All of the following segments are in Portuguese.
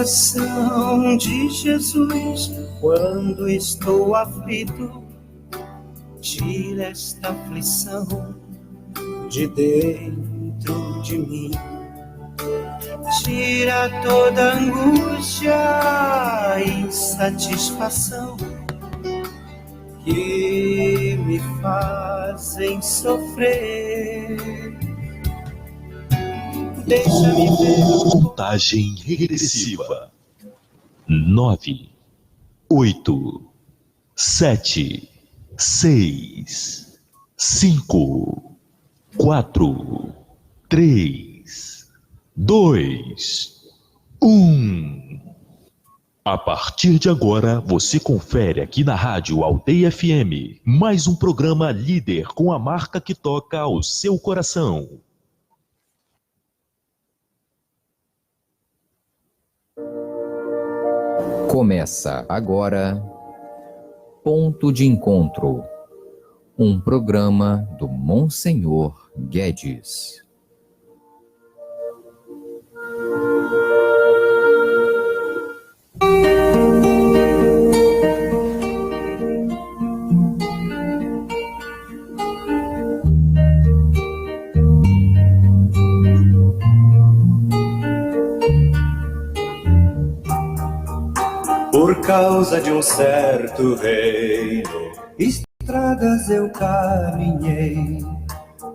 coração de Jesus, quando estou aflito, tira esta aflição de dentro de mim. Tira toda angústia e insatisfação que me fazem sofrer. Deixa-me ver. Contagem regressiva. 9, 8, 7, 6, 5, 4, 3, 2, 1. A partir de agora, você confere aqui na Rádio Aldeia FM mais um programa líder com a marca que toca ao seu coração. Começa agora Ponto de Encontro, um programa do Monsenhor Guedes. Por causa de um certo reino, estradas eu caminhei,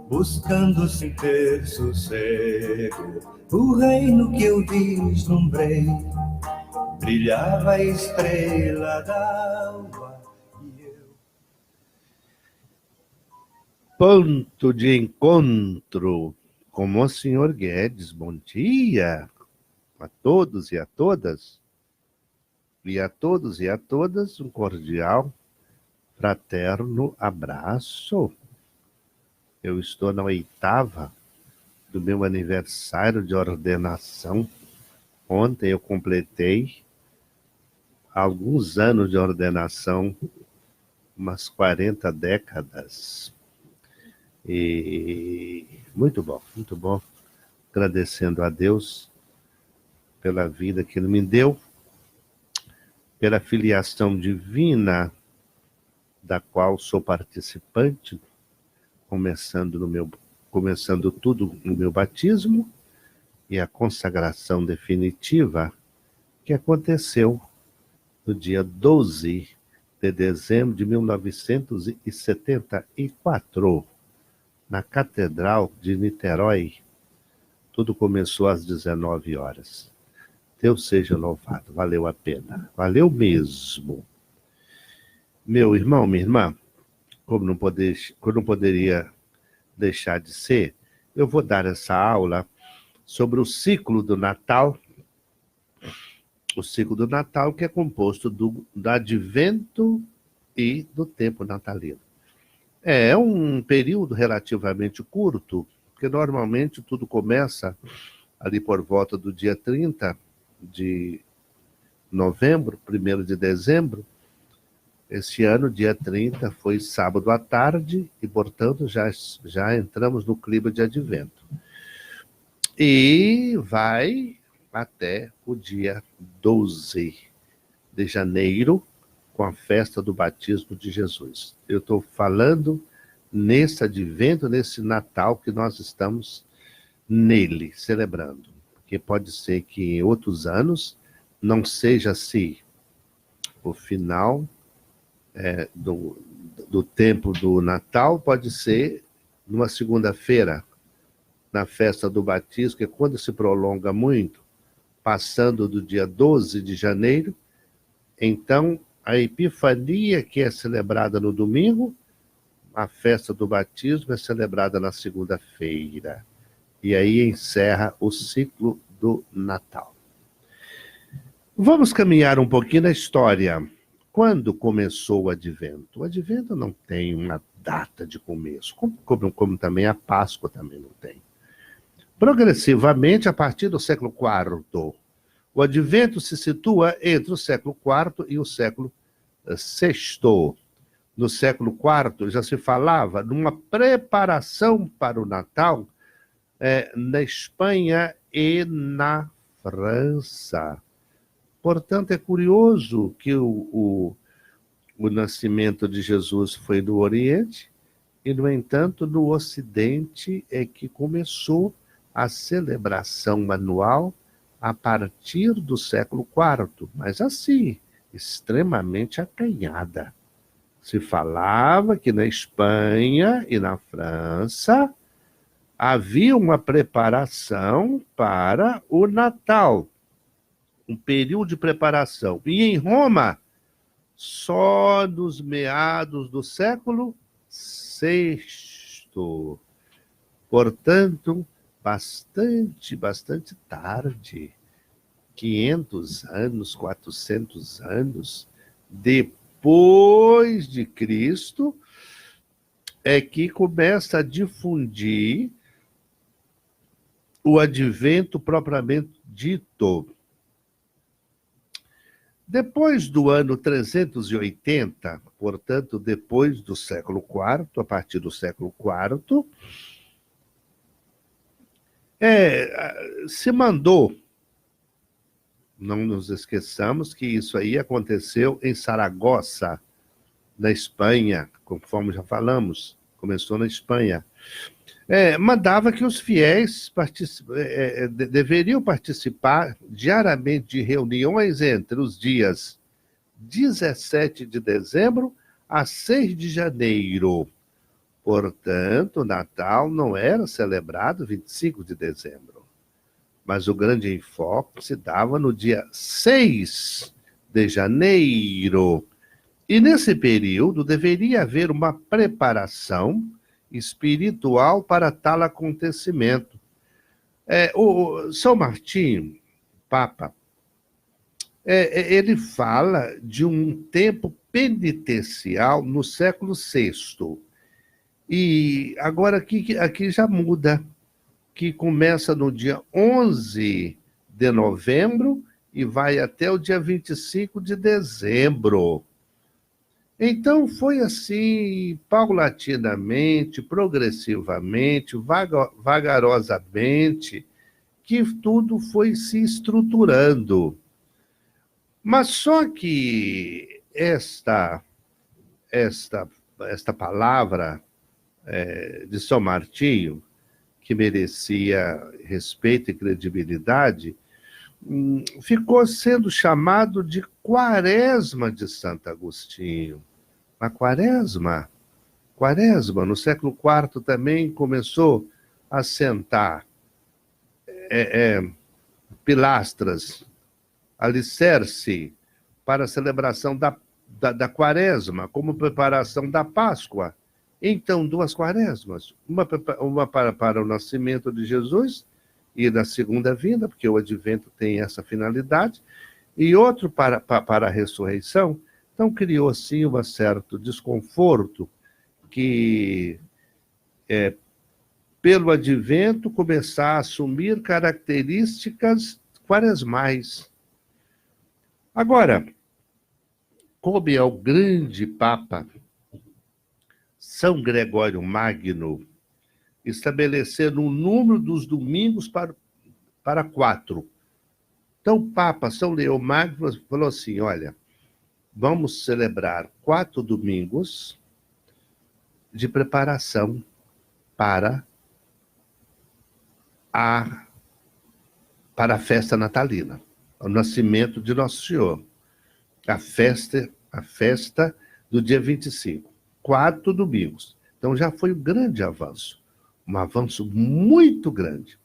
buscando sem ter sossego. O reino que eu vislumbrei, brilhava a estrela d'alva e eu. Ponto de encontro com Monsenhor Guedes. Bom dia a todos e a todas. E a todos e a todas, um cordial, fraterno abraço. Eu estou na 8ª do meu aniversário de ordenação. Ontem eu completei alguns anos de ordenação, umas 40 décadas. E muito bom. Agradecendo a Deus pela vida que Ele me deu, pela filiação divina, da qual sou participante, começando tudo no meu batismo, e a consagração definitiva, que aconteceu no dia 12 de dezembro de 1974, na Catedral de Niterói. Tudo começou às 19 horas. Deus seja louvado, valeu a pena, valeu mesmo. Meu irmão, minha irmã, como não poderia deixar de ser, eu vou dar essa aula sobre o ciclo do Natal, o ciclo do Natal que é composto do Advento e do tempo natalino. É um período relativamente curto, porque normalmente tudo começa ali por volta do dia 30 de novembro, 1º de dezembro. Esse ano, dia 30, foi sábado à tarde e, portanto, já entramos no clima de Advento. E vai até o dia 12 de janeiro, com a festa do batismo de Jesus. Eu estou falando nesse Advento, nesse Natal que nós estamos nele, celebrando. Porque pode ser que em outros anos não seja assim o final do tempo do Natal, pode ser numa segunda-feira, na festa do batismo, que é quando se prolonga muito, passando do dia 12 de janeiro. Então, a Epifania, que é celebrada no domingo, a festa do batismo é celebrada na segunda-feira. E aí encerra o ciclo do Natal. Vamos caminhar um pouquinho na história. Quando começou o Advento? O Advento não tem uma data de começo, como também a Páscoa também não tem. Progressivamente, a partir do século IV, o Advento se situa entre o século IV e o século VI. No século IV já se falava numa preparação para o Natal na Espanha e na França. Portanto, é curioso que o nascimento de Jesus foi no Oriente, e, no entanto, no Ocidente é que começou a celebração anual a partir do século IV, mas assim, extremamente acanhada. Se falava que na Espanha e na França havia uma preparação para o Natal, um período de preparação. E em Roma, só nos meados do século VI. Portanto, bastante tarde, 500 anos, 400 anos depois de Cristo, é que começa a difundir o advento propriamente dito. Depois do ano 380, portanto, depois do século IV, a partir do século IV, se mandou, não nos esqueçamos que isso aí aconteceu em Saragoça, na Espanha, conforme já falamos, começou na Espanha. Mandava que os fiéis deveriam participar diariamente de reuniões entre os dias 17 de dezembro a 6 de janeiro. Portanto, o Natal não era celebrado 25 de dezembro, mas o grande enfoque se dava no dia 6 de janeiro. E nesse período deveria haver uma preparação espiritual para tal acontecimento. O São Martinho, Papa, ele fala de um tempo penitencial no século VI. E agora aqui já muda, que começa no dia 11 de novembro e vai até o dia 25 de dezembro. Então, foi assim, paulatinamente, progressivamente, vagarosamente, que tudo foi se estruturando. Mas só que esta palavra de São Martinho, que merecia respeito e credibilidade, ficou sendo chamado de Quaresma de Santo Agostinho. A Quaresma, no século IV também começou a assentar pilastras, alicerce para a celebração da Quaresma, como preparação da Páscoa. Então, 2 quaresmas, uma para o nascimento de Jesus e da segunda vinda, porque o advento tem essa finalidade, e outro para a ressurreição. Então, criou, sim, um certo desconforto que, pelo advento, começar a assumir características quaresmais. Agora, coube ao grande Papa São Gregório Magno estabelecer um número dos domingos para 4. Então, o Papa São Leão Magno falou assim, olha, vamos celebrar 4 domingos de preparação para a festa natalina, o nascimento de Nosso Senhor. A festa do dia 25. 4 domingos. Então, já foi um grande avanço. Um avanço muito grande.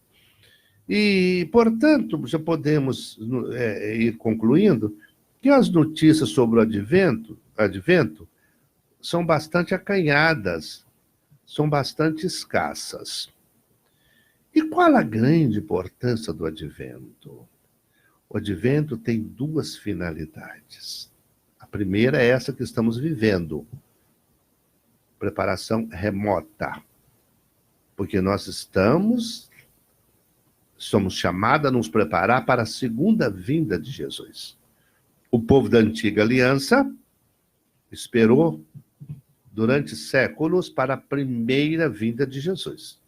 E, portanto, já podemos ir concluindo que as notícias sobre o advento são bastante acanhadas, são bastante escassas. E qual a grande importância do advento? O advento tem 2 finalidades. A primeira é essa que estamos vivendo, preparação remota, porque nós somos chamados a nos preparar para a segunda vinda de Jesus. O povo da antiga aliança esperou durante séculos para a primeira vinda de Jesus.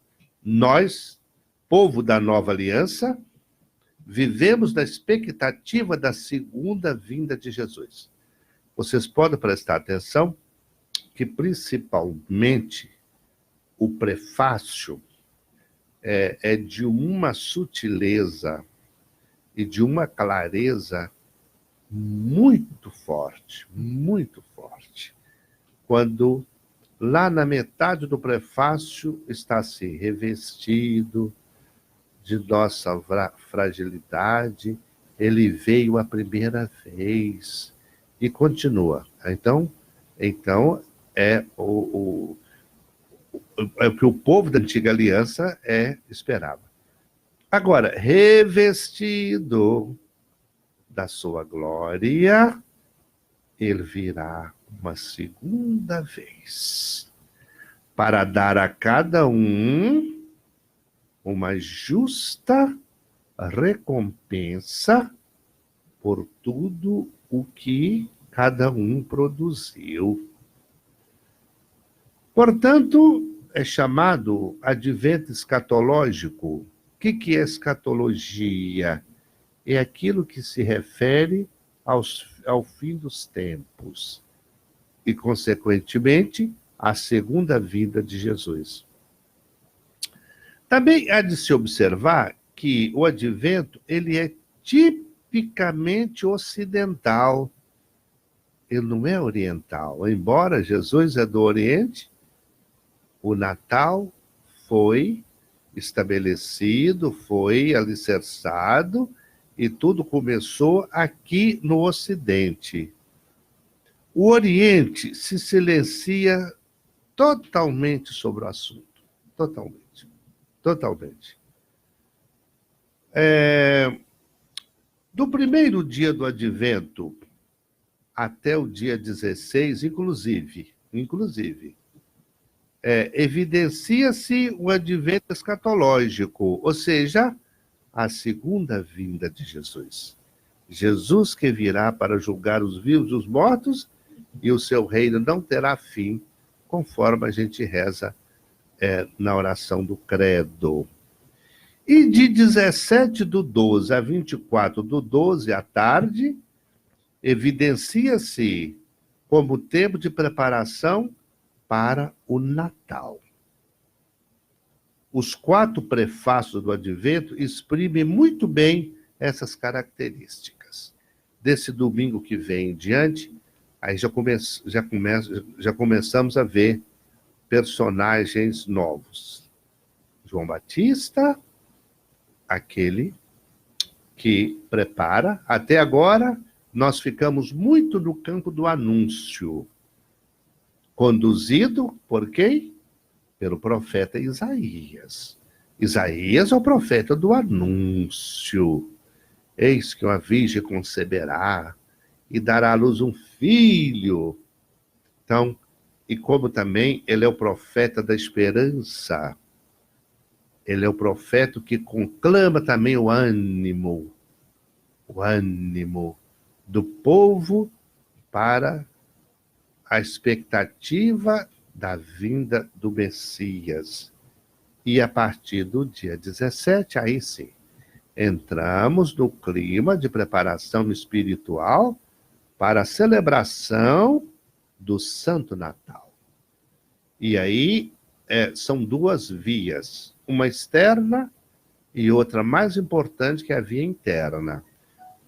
Nós, povo da nova aliança, vivemos na expectativa da segunda vinda de Jesus. Vocês podem prestar atenção que, principalmente, o prefácio é de uma sutileza e de uma clareza muito forte, muito forte. Quando lá na metade do prefácio está assim: revestido de nossa fragilidade, ele veio a primeira vez, e continua. Então é o que o povo da antiga aliança esperava. Agora, revestido da sua glória, ele virá uma segunda vez, para dar a cada um uma justa recompensa por tudo o que cada um produziu. Portanto, é chamado advento escatológico. O que é escatologia? É aquilo que se refere ao fim dos tempos e, consequentemente, à segunda vinda de Jesus. Também há de se observar que o advento ele é tipicamente ocidental, ele não é oriental. Embora Jesus é do Oriente, o Natal foi estabelecido, foi alicerçado, e tudo começou aqui no Ocidente. O Oriente se silencia totalmente sobre o assunto. Totalmente. Do primeiro dia do Advento até o dia 16, inclusive, evidencia-se o advento escatológico, ou seja, a segunda vinda de Jesus. Jesus que virá para julgar os vivos e os mortos, e o seu reino não terá fim, conforme a gente reza na oração do Credo. E de 17/12 a 24/12 à tarde, evidencia-se como tempo de preparação para o Natal. Os 4 prefácios do Advento exprimem muito bem essas características. Desse domingo que vem em diante, aí já começamos a ver personagens novos. João Batista, aquele que prepara. Até agora, nós ficamos muito no campo do anúncio, conduzido por quem? Pelo profeta Isaías. Isaías é o profeta do anúncio. Eis que uma virgem conceberá e dará à luz um filho. Então, e como também ele é o profeta da esperança, ele é o profeta que conclama também o ânimo do povo para a expectativa da vinda do Messias. E a partir do dia 17, aí sim, entramos no clima de preparação espiritual para a celebração do Santo Natal. E aí são 2 vias, uma externa e outra mais importante, que é a via interna.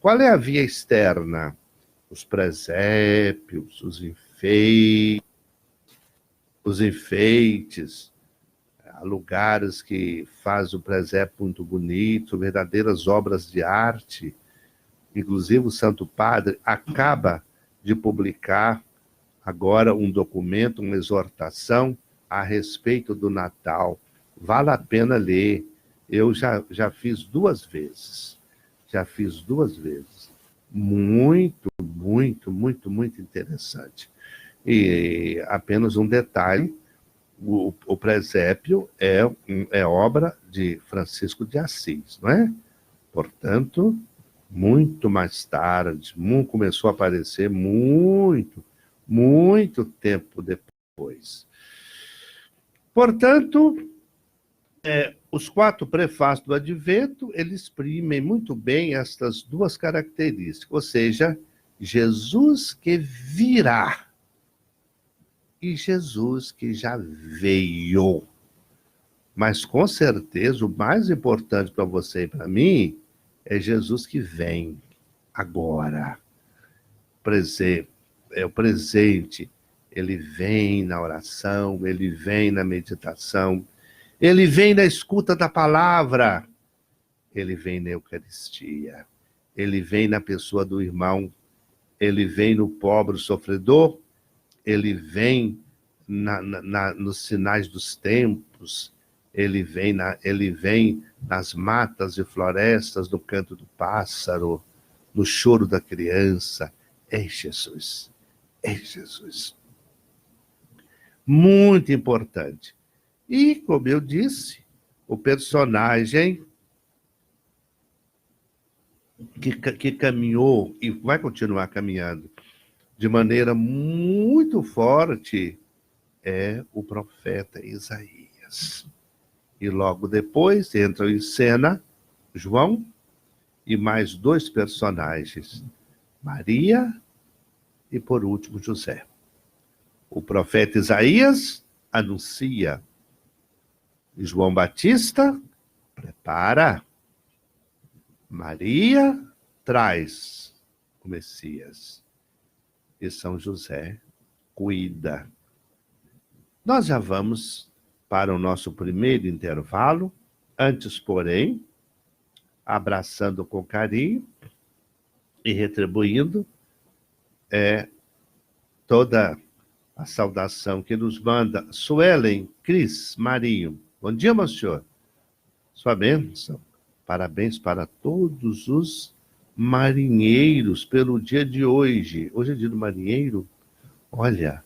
Qual é a via externa? Os presépios, os enfeites, lugares que fazem o presépio muito bonito, verdadeiras obras de arte. Inclusive o Santo Padre acaba de publicar agora um documento, uma exortação a respeito do Natal. Vale a pena ler. Eu já fiz 2 vezes. Muito interessante. E apenas um detalhe, o presépio é obra de Francisco de Assis, não é? Portanto, muito mais tarde, começou a aparecer muito tempo depois. Portanto, Os 4 prefácios do Advento, eles exprimem muito bem estas 2 características, ou seja, Jesus que virá e Jesus que já veio. Mas, com certeza, o mais importante para você e para mim é Jesus que vem agora. É o presente. Ele vem na oração, ele vem na meditação, ele vem na escuta da palavra, ele vem na Eucaristia, ele vem na pessoa do irmão, ele vem no pobre sofredor, ele vem nos sinais dos tempos, ele vem nas matas e florestas, no canto do pássaro, no choro da criança. É Jesus, é Jesus. Muito importante. E, como eu disse, o personagem que caminhou e vai continuar caminhando de maneira muito forte é o profeta Isaías. E logo depois entram em cena João e mais 2 personagens, Maria e, por último, José. O profeta Isaías anuncia, João Batista prepara, Maria traz o Messias e São José cuida. Nós já vamos para o nosso primeiro intervalo, antes, porém, abraçando com carinho e retribuindo toda a saudação que nos manda Suelen, Cris, Marinho. Bom dia, meu senhor. Sua bênção. Parabéns para todos os marinheiros pelo dia de hoje. Hoje é dia do marinheiro. Olha,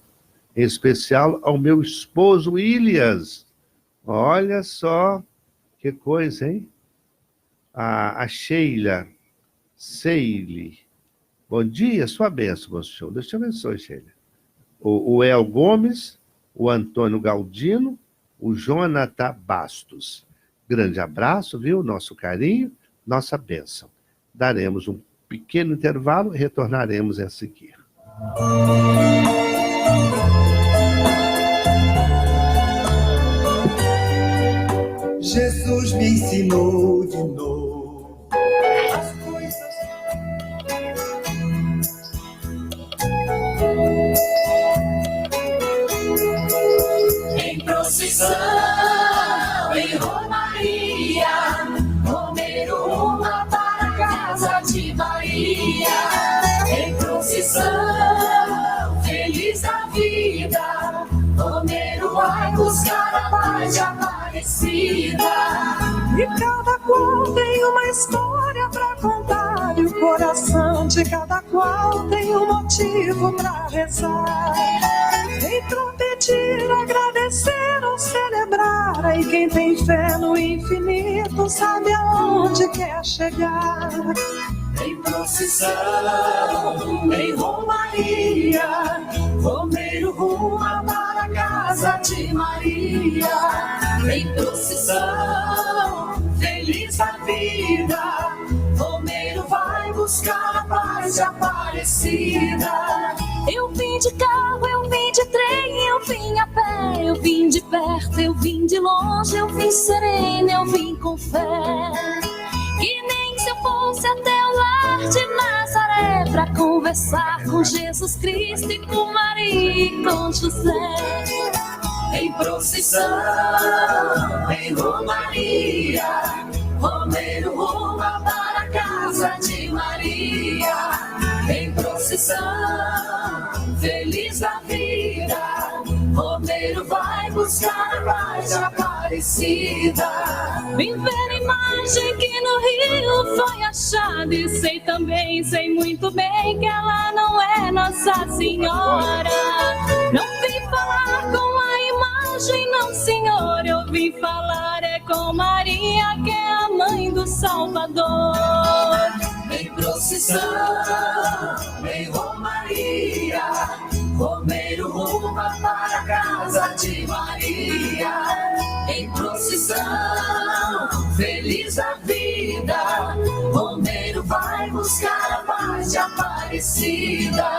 em especial ao meu esposo Ilias. Olha só que coisa, hein? A Sheila Seile. Bom dia, sua bênção, meu senhor. Deus te abençoe, Sheila. O El Gomes, o Antônio Galdino, o Jonathan Bastos. Grande abraço, viu? Nosso carinho, nossa bênção. Daremos um pequeno intervalo e retornaremos a seguir. Jesus me ensinou de novo as coisas. Em procissão, em romaria, Romeiro uma para a casa de Maria. Em procissão, feliz da vida, Romeiro vai buscar a paz de Aparecida. E cada qual tem uma história pra contar, e o coração de cada qual tem um motivo pra rezar. Vem pra pedir, agradecer ou celebrar, e quem tem fé no infinito sabe aonde quer chegar. Em procissão, em romaria, Romeiro ruma para a casa de Maria. Em procissão, feliz a vida, Romeiro vai buscar a paz de Aparecida. Eu vim de carro, eu vim de trem, eu vim a pé, eu vim de perto, eu vim de longe, eu vim serena, eu vim com fé. Que nem se eu fosse até o lar de Nazaré pra conversar com Jesus Cristo e com Maria e com José. Em procissão, em romaria, Romeiro ruma para a casa de Maria. Em procissão, feliz da vida, Romeiro vai buscar a paz de Aparecida. Vim ver a imagem que no Rio foi achada, e sei também, sei muito bem que ela não é Nossa Senhora. Não vim falar com a imagem, não, senhor, eu vim falar com Maria, que é a mãe do Salvador. Em procissão, em romaria, Romeiro ruma para a casa de Maria. Em procissão, feliz a vida. Romeiro vai buscar a paz de Aparecida.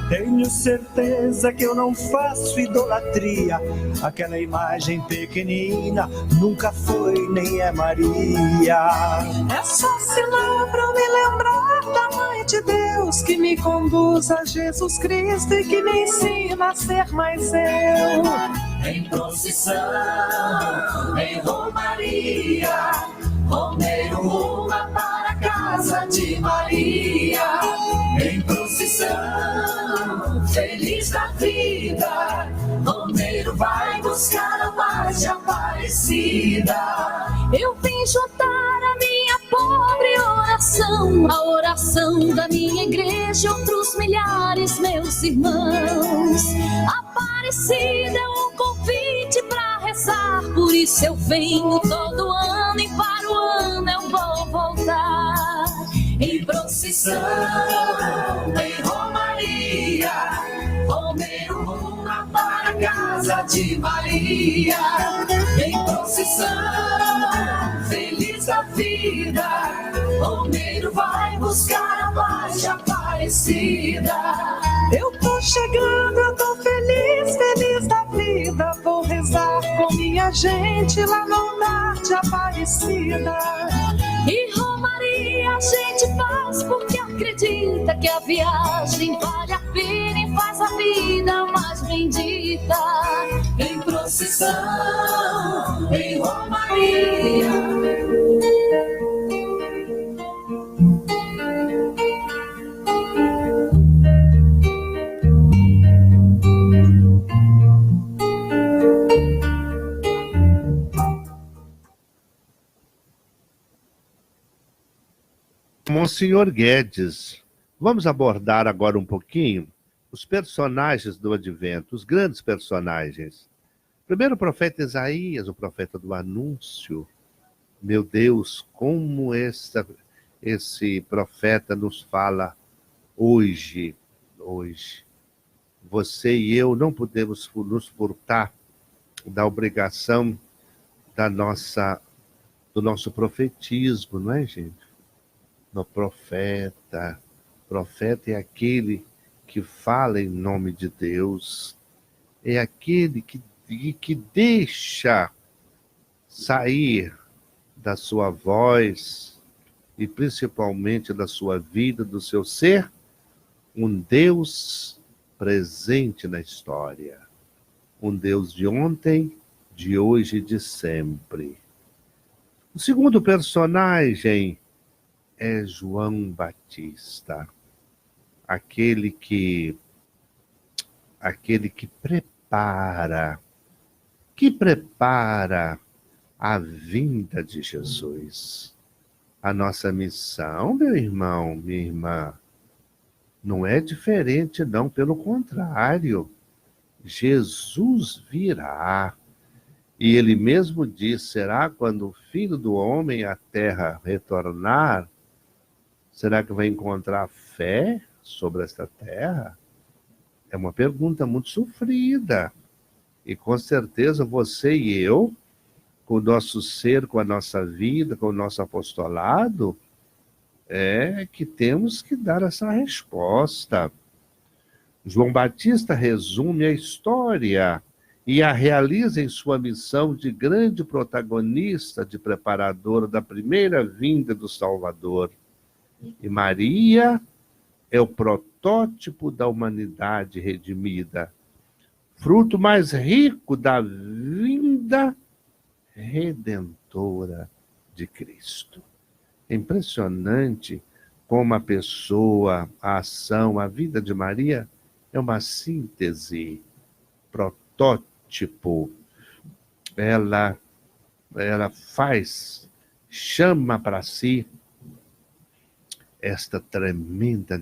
Tenho certeza que eu não faço idolatria. Aquela imagem pequenina nunca foi nem é Maria. É só sinal pra me lembrar da Mãe de Deus, que me conduz a Jesus Cristo e que me ensina a ser mais eu. Em procissão, em romaria, Romeiro ruma para a casa de Maria. Em procissão, feliz da vida, Romeiro vai buscar a paz de Aparecida. Eu vim juntar a minha pobre oração, a oração da minha igreja e outros milhares, meus irmãos. Aparecida é um convite pra rezar, por isso eu venho todo ano e para o ano eu vou voltar. Em procissão, em romaria, Romeiro ruma para a casa de Maria. Em procissão, feliz a vida, Romeiro vai buscar a paz de Aparecida. Eu tô chegando, eu tô feliz, feliz da vida. Vou rezar com minha gente lá no altar de Aparecida. E romaria a gente faz porque acredita que a viagem vale a pena e faz a vida mais bendita. Em procissão, em romaria. Monsenhor Guedes, vamos abordar agora um pouquinho os personagens do Advento, os grandes personagens. Primeiro o profeta Isaías, o profeta do anúncio. Meu Deus, como esse profeta nos fala hoje. Você e eu não podemos nos furtar da obrigação do nosso profetismo, não é, gente? No profeta é aquele que fala em nome de Deus, é aquele que deixa sair da sua voz e principalmente da sua vida, do seu ser, um Deus presente na história, um Deus de ontem, de hoje e de sempre. O segundo personagem é João Batista, aquele que prepara a vinda de Jesus. A nossa missão, meu irmão, minha irmã, não é diferente, não, pelo contrário. Jesus virá. E ele mesmo diz, será quando o Filho do Homem à terra retornar, será que vai encontrar fé sobre esta terra? É uma pergunta muito sofrida. E com certeza você e eu, com o nosso ser, com a nossa vida, com o nosso apostolado, é que temos que dar essa resposta. João Batista resume a história e a realiza em sua missão de grande protagonista, de preparador da primeira vinda do Salvador. E Maria é o protótipo da humanidade redimida, fruto mais rico da vinda redentora de Cristo. É impressionante como a pessoa, a ação, a vida de Maria é uma síntese, protótipo. Ela chama para si esta tremenda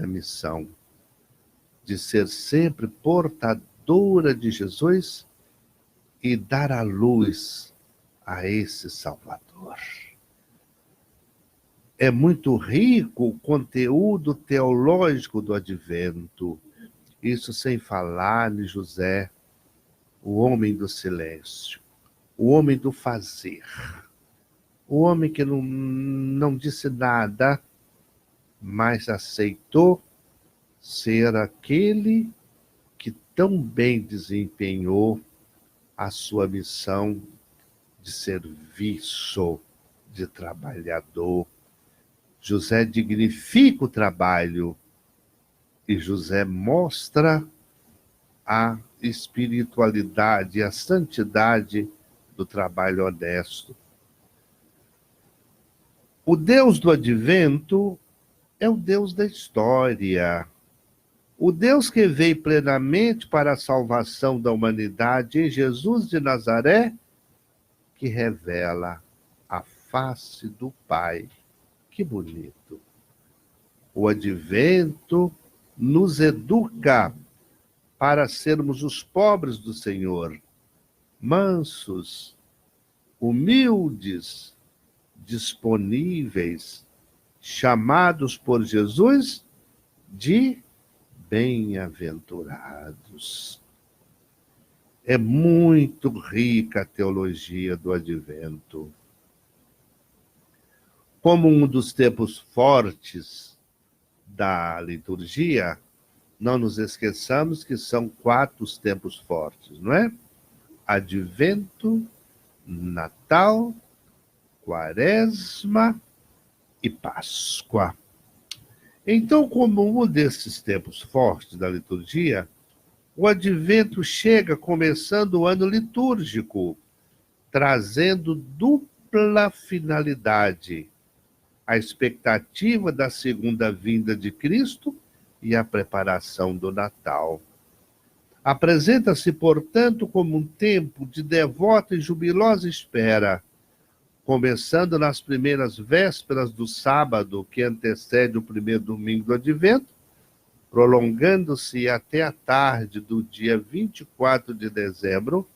missão de ser sempre portadora de Jesus e dar a luz a esse Salvador. É muito rico o conteúdo teológico do Advento, isso sem falar em José, o homem do silêncio, o homem do fazer, o homem que não disse nada, mas aceitou ser aquele que tão bem desempenhou a sua missão de serviço, de trabalhador. José dignifica o trabalho e José mostra a espiritualidade, a santidade do trabalho honesto. O Deus do Advento é o Deus da história. O Deus que veio plenamente para a salvação da humanidade em Jesus de Nazaré, que revela a face do Pai. Que bonito! O Advento nos educa para sermos os pobres do Senhor, mansos, humildes, disponíveis, chamados por Jesus de bem-aventurados. É muito rica a teologia do Advento. Como um dos tempos fortes da liturgia, não nos esqueçamos que são 4 os tempos fortes, não é? Advento, Natal, Quaresma e Páscoa. Então, como um desses tempos fortes da liturgia, o Advento chega começando o ano litúrgico, trazendo dupla finalidade: a expectativa da segunda vinda de Cristo e a preparação do Natal. Apresenta-se, portanto, como um tempo de devota e jubilosa espera, começando nas primeiras vésperas do sábado que antecede o primeiro domingo do Advento, prolongando-se até a tarde do dia 24 de dezembro,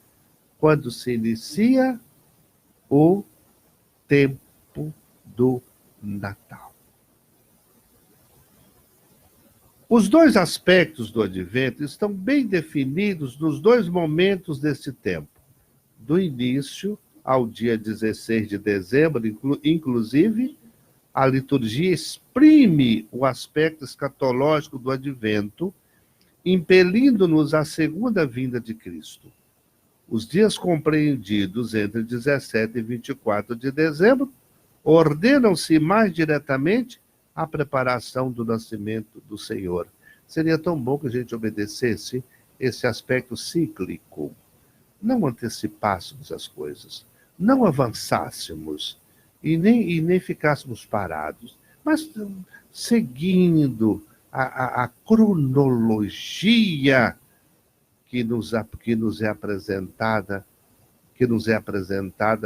quando se inicia o tempo do Natal. Os 2 aspectos do Advento estão bem definidos nos 2 momentos desse tempo, do início ao dia 16 de dezembro, inclusive, a liturgia exprime o aspecto escatológico do Advento, impelindo-nos à segunda vinda de Cristo. Os dias compreendidos entre 17 e 24 de dezembro ordenam-se mais diretamente à preparação do nascimento do Senhor. Seria tão bom que a gente obedecesse esse aspecto cíclico, não antecipássemos as coisas, não avançássemos e nem ficássemos parados, mas seguindo a cronologia que nos é apresentada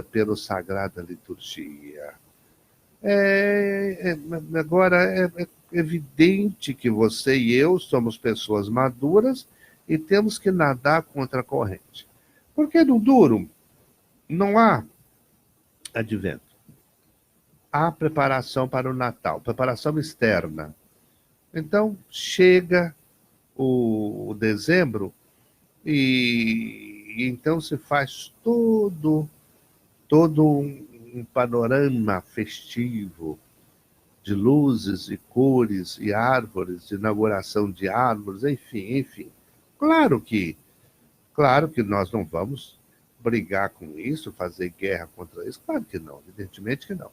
pela Sagrada Liturgia. Agora, é evidente que você e eu somos pessoas maduras e temos que nadar contra a corrente. Porque no duro não há Advento. Há preparação para o Natal, preparação externa. Então, chega o dezembro e então se faz todo um panorama festivo de luzes e cores e árvores, de inauguração de árvores, enfim. Claro que nós não vamos brigar com isso, fazer guerra contra isso, claro que não, evidentemente que não.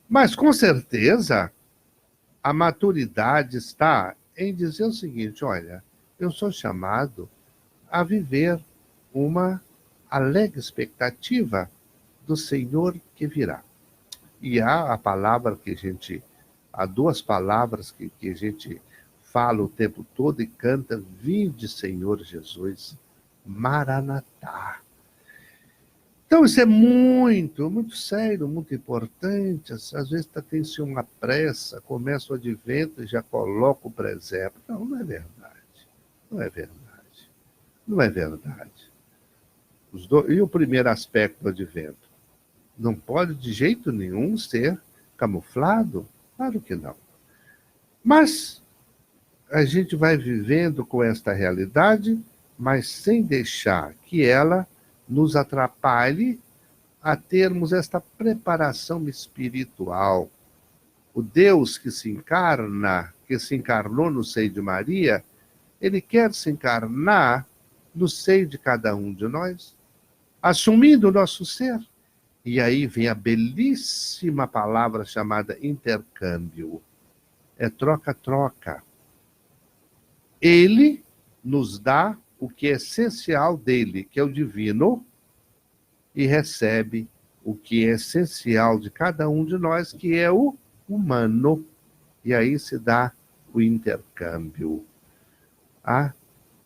Mas, com certeza, a maturidade está em dizer o seguinte: olha, eu sou chamado a viver uma alegre expectativa do Senhor que virá. E há duas palavras que a gente fala o tempo todo e canta: vinde, Senhor Jesus, Maranatá. Então, isso é muito sério, muito importante. Às vezes tem-se uma pressa, começa o Advento e já coloca o presépio. Não é verdade. Não é verdade. E o primeiro aspecto do Advento? Não pode de jeito nenhum ser camuflado? Claro que não. Mas a gente vai vivendo com esta realidade, mas sem deixar que ela nos atrapalhe a termos esta preparação espiritual. O Deus que se encarna, que se encarnou no seio de Maria, ele quer se encarnar no seio de cada um de nós, assumindo o nosso ser. E aí vem a belíssima palavra chamada intercâmbio. É troca-troca. Ele nos dá o que é essencial dele, que é o divino, e recebe o que é essencial de cada um de nós, que é o humano. E aí se dá o intercâmbio.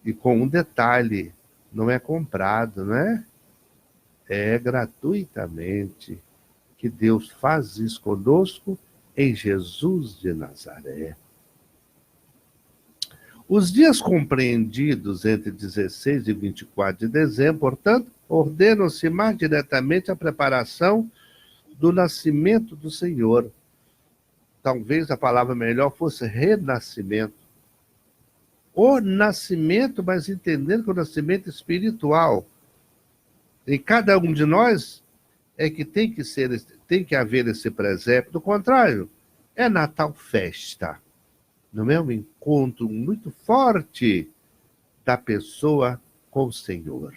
E com um detalhe, não é comprado, não é? É gratuitamente que Deus faz isso conosco em Jesus de Nazaré. Os dias compreendidos entre 16 e 24 de dezembro, portanto, ordenam-se mais diretamente a preparação do nascimento do Senhor. Talvez a palavra melhor fosse renascimento. O nascimento, mas entendendo que o nascimento espiritual. Em cada um de nós é que tem que haver esse presépio. Do contrário, é Natal festa. Não é um encontro muito forte da pessoa com o Senhor.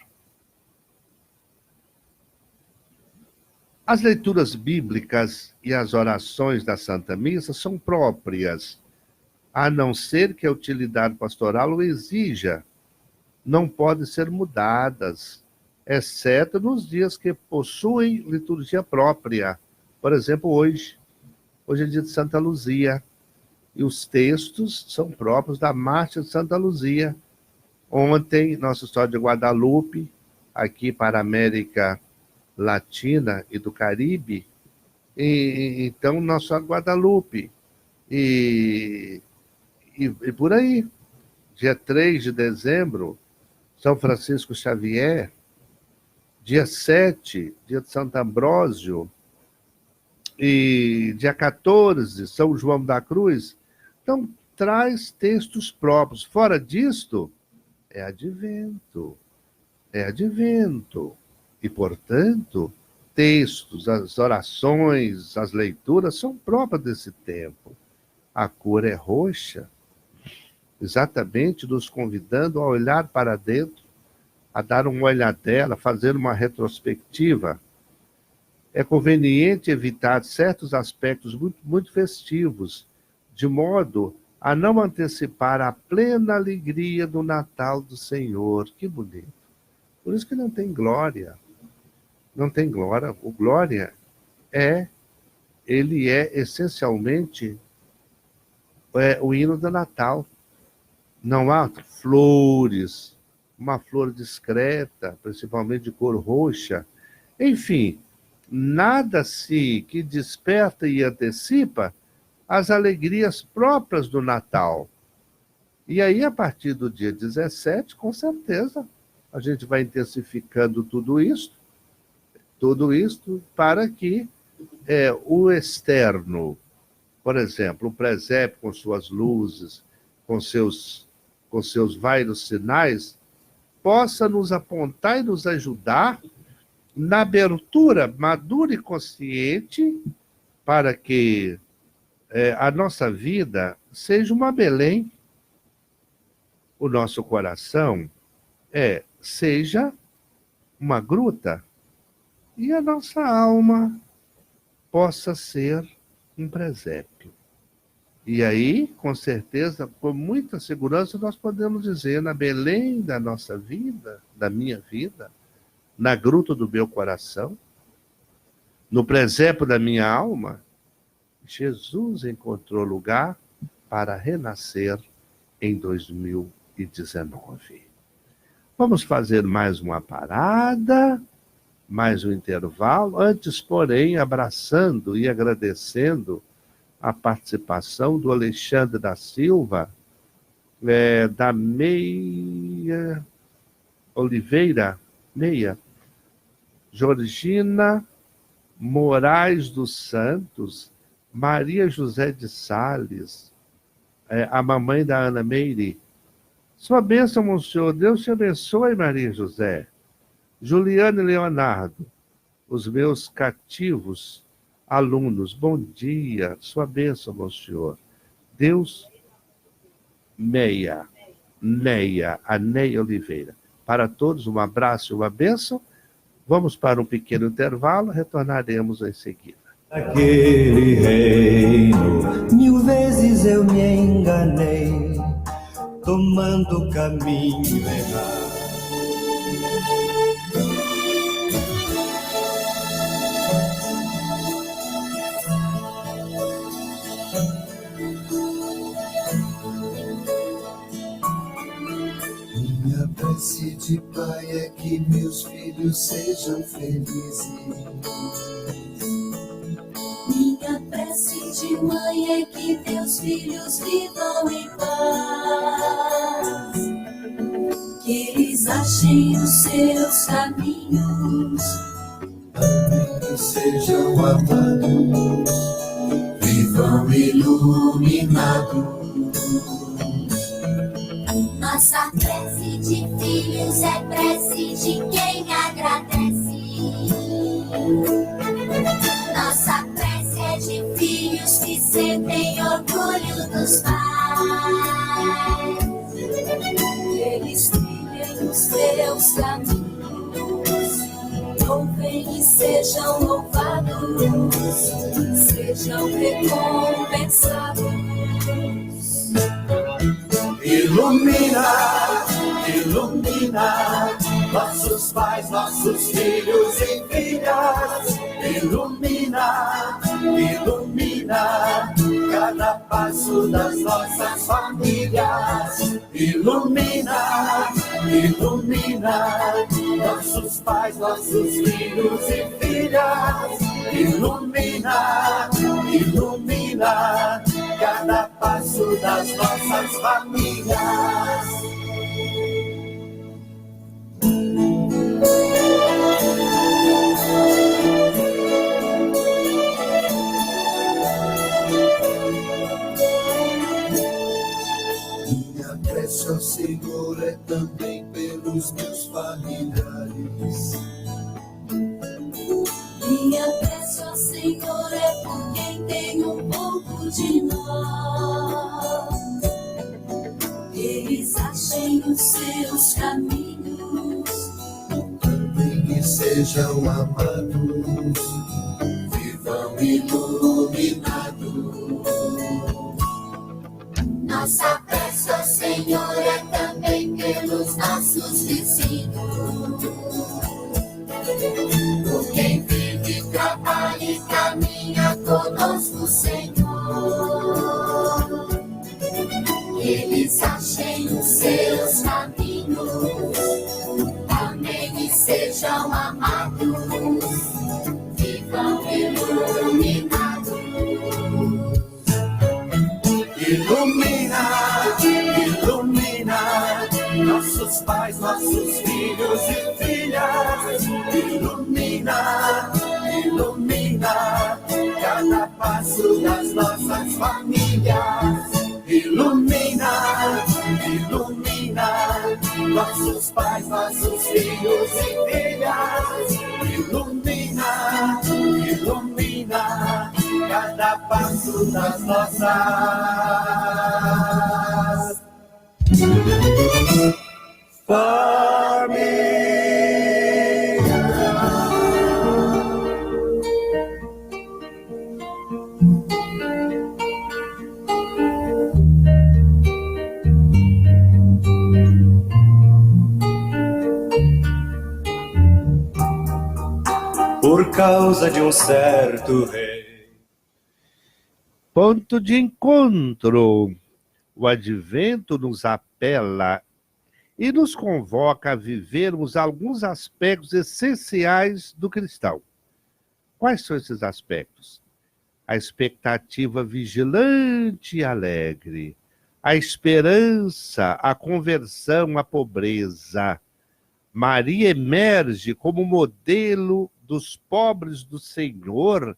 As leituras bíblicas e as orações da Santa Missa são próprias, a não ser que a utilidade pastoral o exija. Não podem ser mudadas, exceto nos dias que possuem liturgia própria. Por exemplo, hoje. Hoje é dia de Santa Luzia. E os textos são próprios da Marcha de Santa Luzia. Ontem, Nossa Senhora de Guadalupe, aqui para a América Latina e do Caribe. Então, Nossa Senhora de Guadalupe. E por aí. Dia 3 de dezembro, São Francisco Xavier. Dia 7, dia de Santo Ambrósio. E dia 14, São João da Cruz. Então, traz textos próprios. Fora disto, é advento. É advento. E, portanto, textos, as orações, as leituras são próprias desse tempo. A cor é roxa, exatamente nos convidando a olhar para dentro, a dar uma olhadela, fazer uma retrospectiva. É conveniente evitar certos aspectos muito festivos, de modo a não antecipar a plena alegria do Natal do Senhor. Que bonito. Por isso que não tem glória. Não tem glória. O glória ele é essencialmente o hino do Natal. Não há flores, uma flor discreta, principalmente de cor roxa. Enfim, nada que desperta e antecipa as alegrias próprias do Natal. E aí, a partir do dia 17, com certeza, a gente vai intensificando tudo isso para que o externo, por exemplo, o presépio com suas luzes, com seus vários sinais, possa nos apontar e nos ajudar na abertura madura e consciente para que a nossa vida seja uma Belém, o nosso coração seja uma gruta e a nossa alma possa ser um presépio. E aí, com certeza, com muita segurança, nós podemos dizer, na Belém da nossa vida, da minha vida, na gruta do meu coração, no presépio da minha alma, Jesus encontrou lugar para renascer em 2019. Vamos fazer mais uma parada, mais um intervalo, antes, porém, abraçando e agradecendo a participação do Alexandre da Silva, da Meia Oliveira, Georgina Moraes dos Santos, Maria José de Sales, a mamãe da Ana Meire. Sua bênção, Monsenhor. Deus te abençoe, Maria José. Juliane Leonardo. os meus cativos alunos. Bom dia, sua bênção, Monsenhor. Deus Neia, a Neia Oliveira. Para todos, um abraço e uma bênção. Vamos para um pequeno intervalo, retornaremos em seguida. Aquele reino, 1000 vezes eu me enganei, tomando o caminho errado. Minha prece de pai é que meus filhos sejam felizes. Minha prece de mãe é que teus filhos vivam em paz, que eles achem os seus caminhos, Amém, que sejam amados, vivam iluminados. Nossa prece de filhos é prece de quem agradece. Nossa prece é de filhos que sentem orgulho dos pais. Eles trilhem os seus caminhos, louvem e sejam louvados, sejam recompensados. Ilumina, ilumina nossos pais, nossos filhos e filhas. Ilumina, ilumina cada passo das nossas famílias. Ilumina, ilumina nossos pais, nossos filhos e filhas. Ilumina, ilumina cada passo das nossas famílias. Minha prece ao Senhor é também pelos meus familiares. Minha prece ao Senhor é por quem tem um pouco de nós. Eles achem os seus caminhos, Amém, e sejam amados, vivam iluminados. Nossa prece ao Senhor é também pelos nossos vizinhos, por quem vive, trabalha e caminha conosco, Senhor. Eles achem os seus caminhos, amém, e sejam amados, vivam iluminados. Ilumina, ilumina nossos pais, nossos filhos e filhas. Ilumina, ilumina cada passo das nossas famílias. Ilumina, ilumina nossos pais, nossos filhos e filhas. Ilumina, ilumina cada passo das nossas famílias. Por causa de um certo rei. Ponto de encontro. O advento nos apela e nos convoca a vivermos alguns aspectos essenciais do cristão. Quais são esses aspectos? A expectativa vigilante e alegre, a esperança, a conversão à pobreza. Maria emerge como modelo dos pobres do Senhor,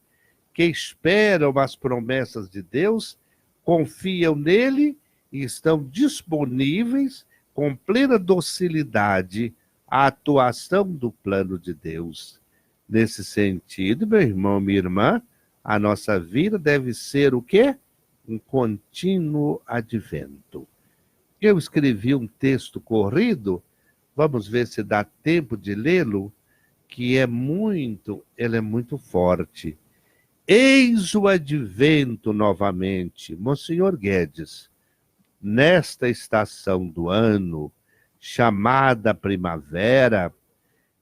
que esperam as promessas de Deus, confiam nele e estão disponíveis com plena docilidade à atuação do plano de Deus. Nesse sentido, meu irmão, minha irmã, a nossa vida deve ser o quê? Um contínuo advento. Eu escrevi um texto corrido, vamos ver se dá tempo de lê-lo, que ele é muito forte. Eis o advento novamente, Monsenhor Guedes, nesta estação do ano, chamada primavera,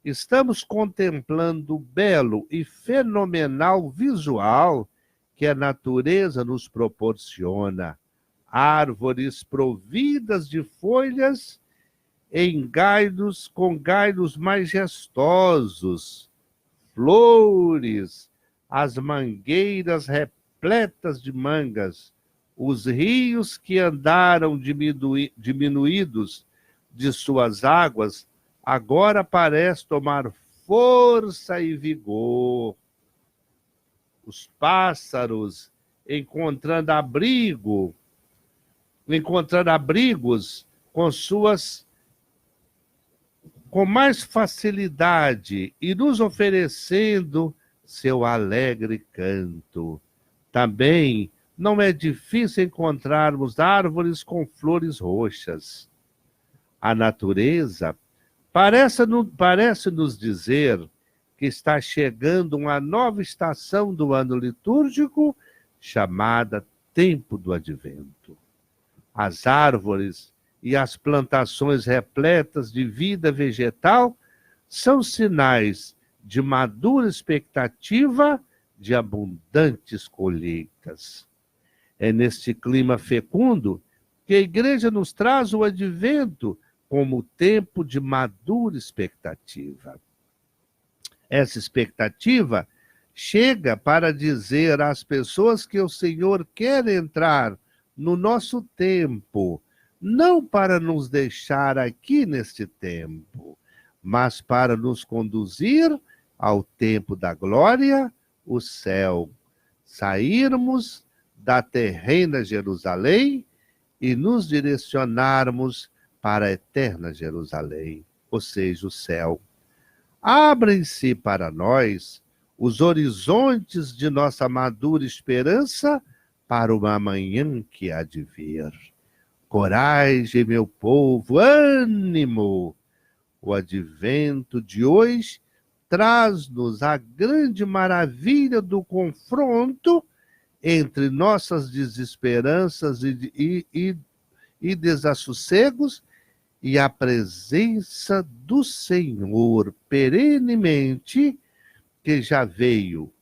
estamos contemplando o belo e fenomenal visual que a natureza nos proporciona. Árvores providas de folhas com galhos majestosos, flores, as mangueiras repletas de mangas, os rios que andaram diminuídos de suas águas, agora parecem tomar força e vigor. Os pássaros encontrando abrigos com mais facilidade e nos oferecendo seu alegre canto. Também não é difícil encontrarmos árvores com flores roxas. A natureza parece nos dizer que está chegando uma nova estação do ano litúrgico, chamada Tempo do Advento. As árvores e as plantações repletas de vida vegetal são sinais de madura expectativa de abundantes colheitas. É neste clima fecundo que a Igreja nos traz o advento como tempo de madura expectativa. Essa expectativa chega para dizer às pessoas que o Senhor quer entrar no nosso tempo, não para nos deixar aqui neste tempo, mas para nos conduzir ao tempo da glória, o céu, sairmos da terrena Jerusalém e nos direcionarmos para a eterna Jerusalém, ou seja, o céu. Abrem-se para nós os horizontes de nossa madura esperança para uma amanhã que há de vir. Coragem, meu povo, ânimo! O advento de hoje traz-nos a grande maravilha do confronto entre nossas desesperanças e desassossegos e a presença do Senhor perenemente, que já veio,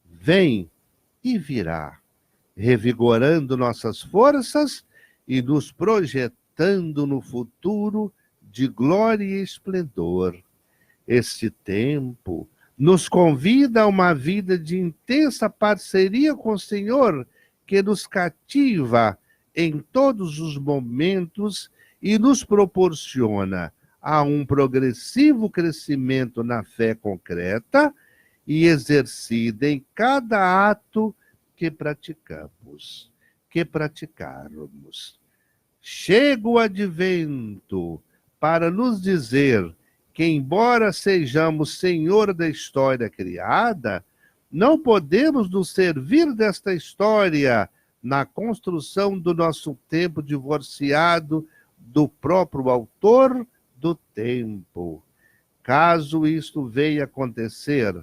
vem e virá, revigorando nossas forças e nos projetando no futuro de glória e esplendor. Este tempo nos convida a uma vida de intensa parceria com o Senhor, que nos cativa em todos os momentos e nos proporciona a um progressivo crescimento na fé concreta e exercida em cada ato que praticarmos. Chega o advento para nos dizer que, embora sejamos senhor da história criada, não podemos nos servir desta história na construção do nosso tempo divorciado do próprio autor do tempo. Caso isto venha acontecer,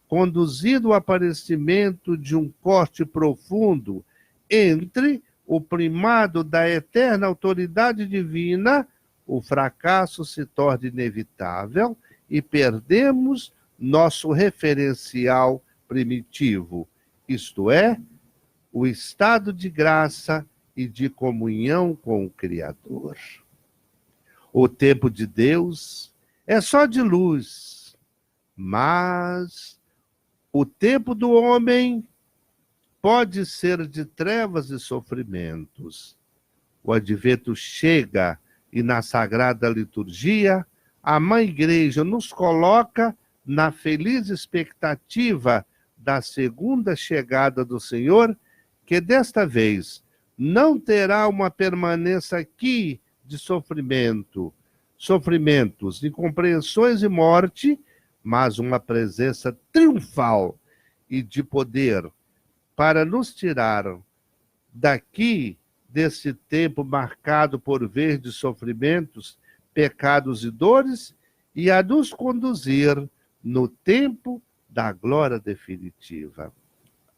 conduzido ao aparecimento de um corte profundo entre o primado da eterna autoridade divina, o fracasso se torna inevitável e perdemos nosso referencial primitivo, isto é, o estado de graça e de comunhão com o Criador. O tempo de Deus é só de luz, mas o tempo do homem pode ser de trevas e sofrimentos. O advento chega e na Sagrada Liturgia, a Mãe Igreja nos coloca na feliz expectativa da segunda chegada do Senhor, que desta vez não terá uma permanência aqui de sofrimentos, incompreensões e morte, mas uma presença triunfal e de poder para nos tirar daqui desse tempo marcado por verdes sofrimentos, pecados e dores, e a nos conduzir no tempo da glória definitiva.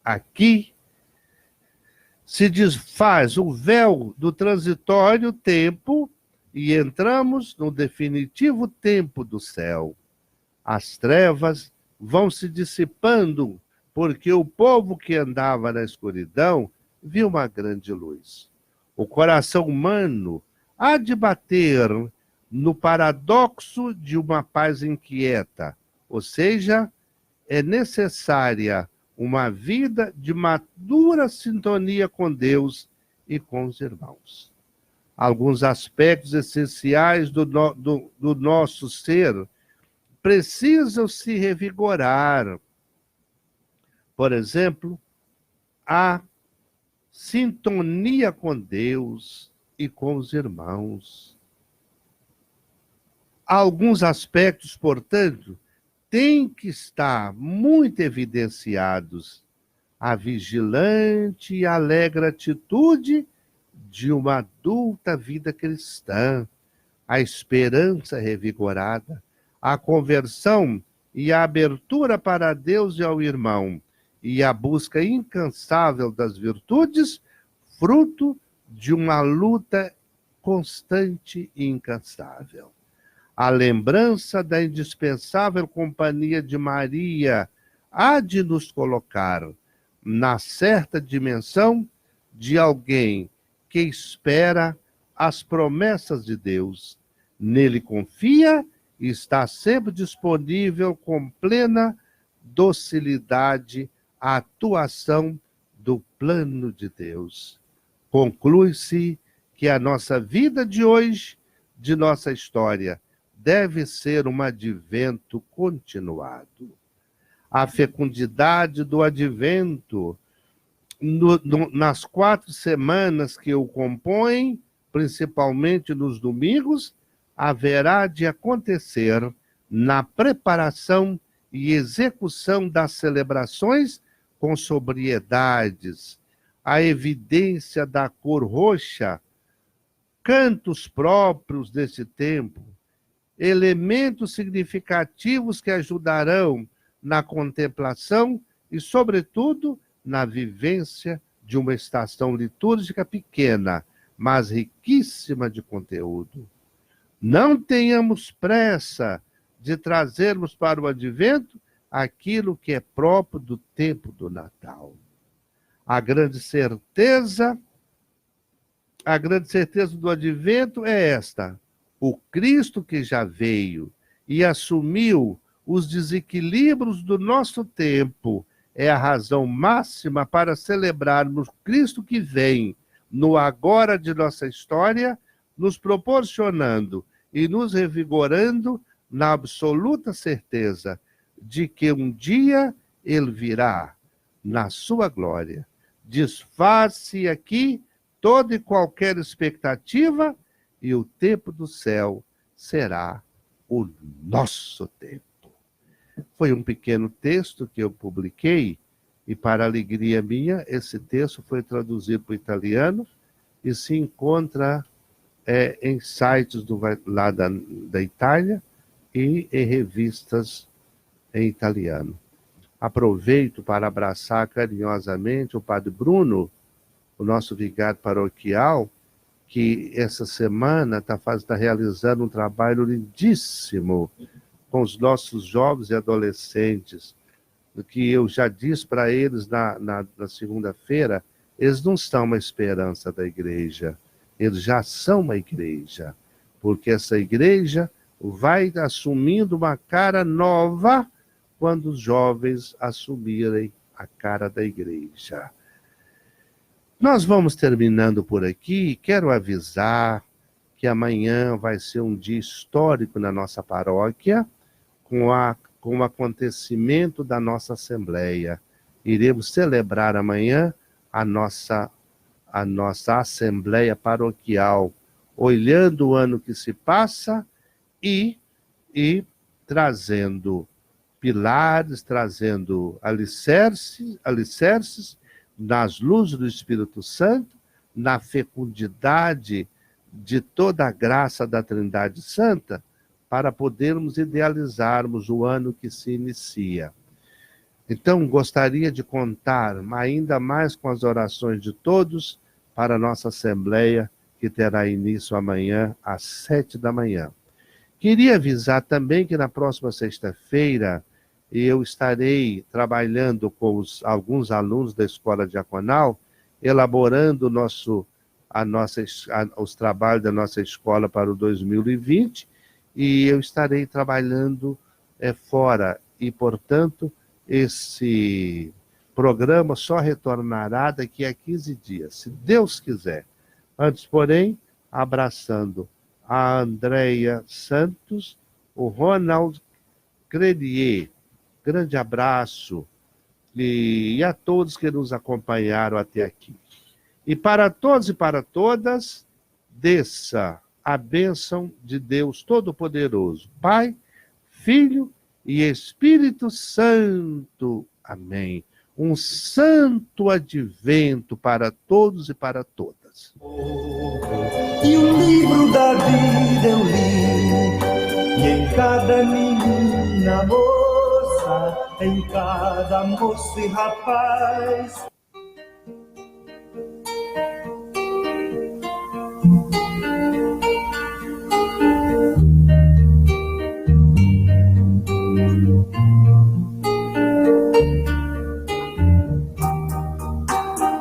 Aqui se desfaz o véu do transitório tempo e entramos no definitivo tempo do céu. As trevas vão se dissipando, porque o povo que andava na escuridão viu uma grande luz. O coração humano há de bater no paradoxo de uma paz inquieta, ou seja, é necessária uma vida de madura sintonia com Deus e com os irmãos. Alguns aspectos essenciais do nosso ser precisam se revigorar. Por exemplo, a sintonia com Deus e com os irmãos. Alguns aspectos, portanto, têm que estar muito evidenciados. A vigilante e alegre atitude de uma adulta vida cristã, a esperança revigorada, a conversão e a abertura para Deus e ao irmão, e a busca incansável das virtudes, fruto de uma luta constante e incansável. A lembrança da indispensável companhia de Maria há de nos colocar na certa dimensão de alguém que espera as promessas de Deus, nele confia e está sempre disponível com plena docilidade à atuação do plano de Deus. Conclui-se que a nossa vida de hoje, de nossa história, deve ser um advento continuado. A fecundidade do advento, nas 4 semanas que o compõem, principalmente nos domingos, haverá de acontecer na preparação e execução das celebrações com sobriedades, a evidência da cor roxa, cantos próprios desse tempo, elementos significativos que ajudarão na contemplação e, sobretudo, na vivência de uma estação litúrgica pequena, mas riquíssima de conteúdo. Não tenhamos pressa de trazermos para o advento aquilo que é próprio do tempo do Natal. A grande certeza do advento é esta: o Cristo que já veio e assumiu os desequilíbrios do nosso tempo é a razão máxima para celebrarmos Cristo que vem no agora de nossa história, nos proporcionando e nos revigorando na absoluta certeza de que um dia ele virá na sua glória. Desfaz-se aqui toda e qualquer expectativa e o tempo do céu será o nosso tempo. Foi um pequeno texto que eu publiquei e, para alegria minha, esse texto foi traduzido para o italiano e se encontra em sites lá da Itália e em revistas em italiano. Aproveito para abraçar carinhosamente o Padre Bruno, o nosso vigário paroquial, que essa semana está realizando um trabalho lindíssimo com os nossos jovens e adolescentes, do que eu já disse para eles na segunda-feira, eles não são uma esperança da igreja, eles já são uma igreja, porque essa igreja vai assumindo uma cara nova quando os jovens assumirem a cara da igreja. Nós vamos terminando por aqui. Quero avisar que amanhã vai ser um dia histórico na nossa paróquia, com o acontecimento da nossa Assembleia. Iremos celebrar amanhã a nossa Assembleia Paroquial, olhando o ano que se passa e trazendo pilares, trazendo alicerces nas luzes do Espírito Santo, na fecundidade de toda a graça da Trindade Santa, para podermos idealizarmos o ano que se inicia. Então, gostaria de contar ainda mais com as orações de todos para a nossa Assembleia, que terá início amanhã, às 7h. Queria avisar também que na próxima sexta-feira eu estarei trabalhando com alguns alunos da Escola Diaconal, elaborando os trabalhos da nossa escola para o 2020, e eu estarei trabalhando fora, e, portanto, esse programa só retornará daqui a 15 dias, se Deus quiser. Antes, porém, abraçando a Andréia Santos, o Ronald Credier, grande abraço, e a todos que nos acompanharam até aqui. E para todos e para todas, desça a bênção de Deus Todo-Poderoso, Pai, Filho e Espírito Santo. Amém. Um santo advento para todos e para todas. E o livro da vida eu li, e em cada menina moça, em cada moço e rapaz,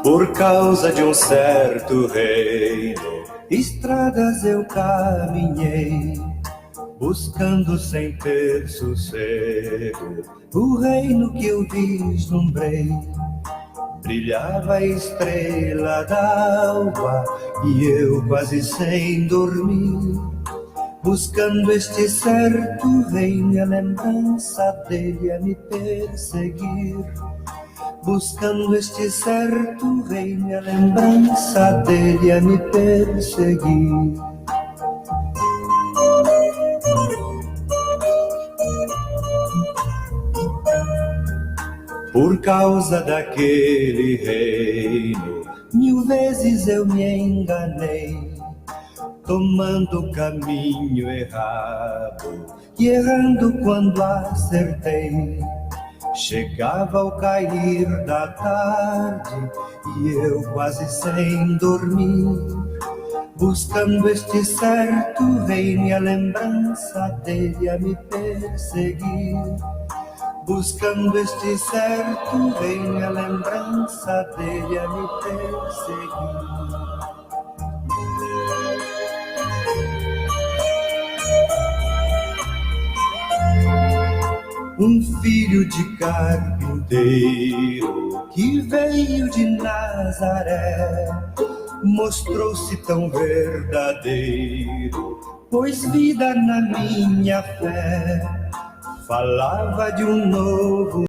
por causa de um certo reino, estradas eu caminhei, buscando sem ter sossego o reino que eu vislumbrei. Brilhava a estrela d'alva e eu quase sem dormir, buscando este certo reino, a lembrança dele a me perseguir. Buscando este certo reino, a lembrança dele a me perseguir. Por causa daquele reino, 1000 vezes eu me enganei, tomando o caminho errado e errando quando acertei. Chegava ao cair da tarde e eu quase sem dormir, buscando este certo reino e a lembrança dele a me perseguir. Buscando este certo reino e a lembrança dele a me perseguir. Um filho de carpinteiro que veio de Nazaré mostrou-se tão verdadeiro, pôs vida na minha fé. Falava de um novo